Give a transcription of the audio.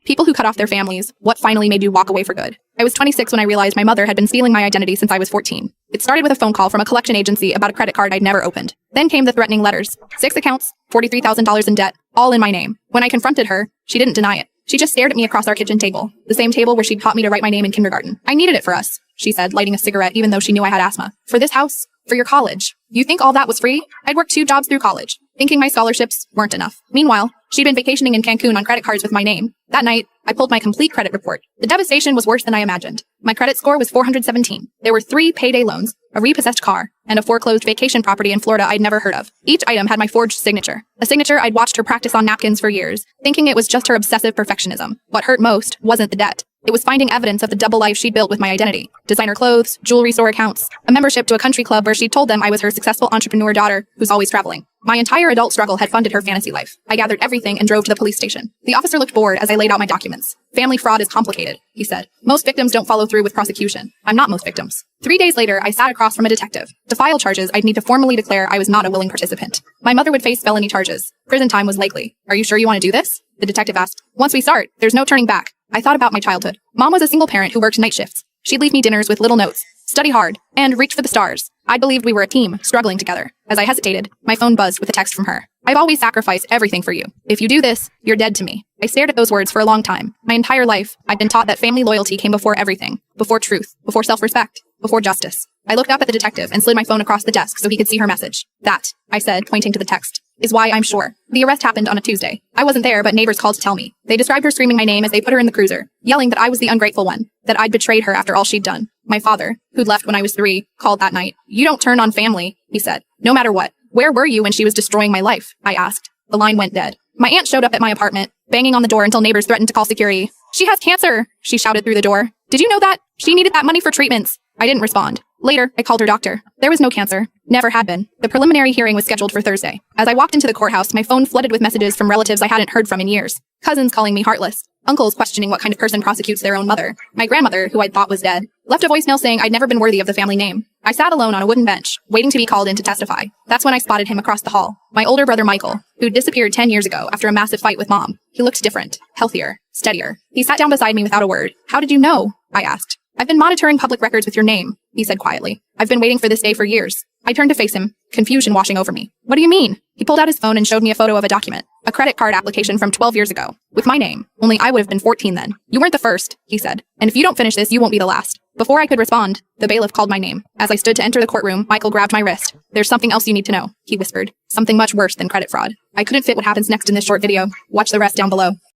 People who cut off their families, what finally made you walk away for good? I was 26 when I realized my mother had been stealing my identity since I was 14. It started with a phone call from a collection agency about a credit card I'd never opened. Then came the threatening letters. 6 accounts, $43,000 in debt, all in my name. When I confronted her, she didn't deny it. She just stared at me across our kitchen table, the same table where she'd taught me to write my name in kindergarten. I needed it for us, she said, lighting a cigarette even though she knew I had asthma. For this house, for your college. You think all that was free? I'd worked 2 jobs through college, thinking my scholarships weren't enough. Meanwhile, she'd been vacationing in Cancun on credit cards with my name. That night, I pulled my complete credit report. The devastation was worse than I imagined. My credit score was 417. There were 3 payday loans, a repossessed car, and a foreclosed vacation property in Florida I'd never heard of. Each item had my forged signature, a signature I'd watched her practice on napkins for years, thinking it was just her obsessive perfectionism. What hurt most wasn't the debt. It was finding evidence of the double life she'd built with my identity. Designer clothes, jewelry store accounts, a membership to a country club where she'd told them I was her successful entrepreneur daughter who's always traveling. My entire adult struggle had funded her fantasy life. I gathered everything and drove to the police station. The officer looked bored as I laid out my documents. Family fraud is complicated, he said. Most victims don't follow through with prosecution. I'm not most victims. 3 days later, I sat across from a detective. To file charges, I'd need to formally declare I was not a willing participant. My mother would face felony charges. Prison time was likely. Are you sure you want to do this? The detective asked. Once we start, there's no turning back. I thought about my childhood. Mom was a single parent who worked night shifts. She'd leave me dinners with little notes. Study hard, and reach for the stars. I believed we were a team, struggling together. As I hesitated, my phone buzzed with a text from her. I've always sacrificed everything for you. If you do this, you're dead to me. I stared at those words for a long time. My entire life, I'd been taught that family loyalty came before everything. Before truth, before self-respect, before justice. I looked up at the detective and slid my phone across the desk so he could see her message. That, I said, pointing to the text, is why I'm sure. The arrest happened on a Tuesday. I wasn't there, but neighbors called to tell me. They described her screaming my name as they put her in the cruiser, yelling that I was the ungrateful one, that I'd betrayed her after all she'd done. My father, who'd left when I was 3, called that night. You don't turn on family, he said. No matter what. Where were you when she was destroying my life? I asked. The line went dead. My aunt showed up at my apartment, banging on the door until neighbors threatened to call security. She has cancer, she shouted through the door. Did you know that? She needed that money for treatments. I didn't respond. Later, I called her doctor. There was no cancer. Never had been. The preliminary hearing was scheduled for Thursday. As I walked into the courthouse, my phone flooded with messages from relatives I hadn't heard from in years. Cousins calling me heartless. Uncles questioning what kind of person prosecutes their own mother. My grandmother, who I'd thought was dead, left a voicemail saying I'd never been worthy of the family name. I sat alone on a wooden bench, waiting to be called in to testify. That's when I spotted him across the hall. My older brother Michael, who'd disappeared 10 years ago after a massive fight with Mom. He looked different, healthier, steadier. He sat down beside me without a word. How did you know? I asked. I've been monitoring public records with your name, he said quietly. I've been waiting for this day for years. I turned to face him, confusion washing over me. What do you mean? He pulled out his phone and showed me a photo of a document, a credit card application from 12 years ago, with my name, only I would have been 14 then. You weren't the first, he said, and if you don't finish this, you won't be the last. Before I could respond, the bailiff called my name. As I stood to enter the courtroom, Michael grabbed my wrist. There's something else you need to know, he whispered. Something much worse than credit fraud. I couldn't fit what happens next in this short video. Watch the rest down below.